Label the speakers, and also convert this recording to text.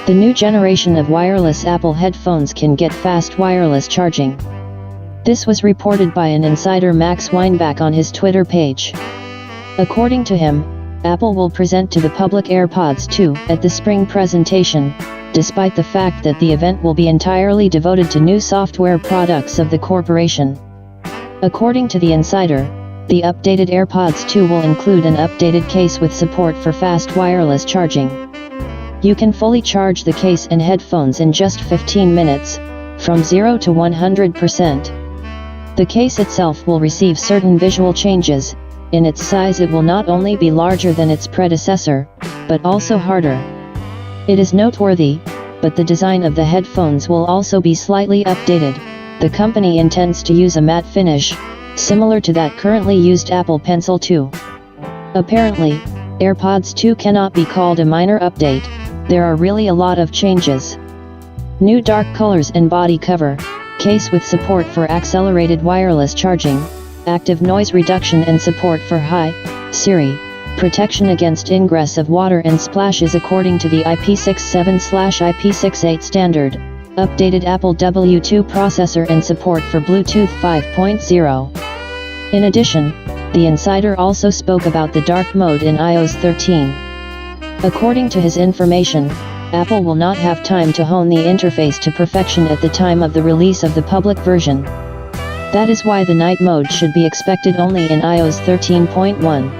Speaker 1: The new generation of wireless Apple headphones can get fast wireless charging. This was reported by an insider Max Weinbach on his Twitter page. According to him, Apple will present to the public AirPods 2 at the spring presentation, despite the fact that the event will be entirely devoted to new software products of the corporation. According to the insider, the updated AirPods 2 will include an updated case with support for fast wireless charging. You can fully charge the case and headphones in just 15 minutes, from 0 to 100%. The case itself will receive certain visual changes. In its size it will not only be larger than its predecessor, but also harder. It is noteworthy, but the design of the headphones will also be slightly updated. The company intends to use a matte finish, similar to that currently used Apple Pencil 2. Apparently, AirPods 2 cannot be called a minor update. There are really a lot of changes. New dark colors and body cover, case with support for accelerated wireless charging, active noise reduction and support for Hi, Siri, protection against ingress of water and splashes according to the IP67/IP68 standard, updated Apple W2 processor and support for Bluetooth 5.0. In addition, the insider also spoke about the dark mode in iOS 13. According to his information, Apple will not have time to hone the interface to perfection at the time of the release of the public version. That is why the night mode should be expected only in iOS 13.1.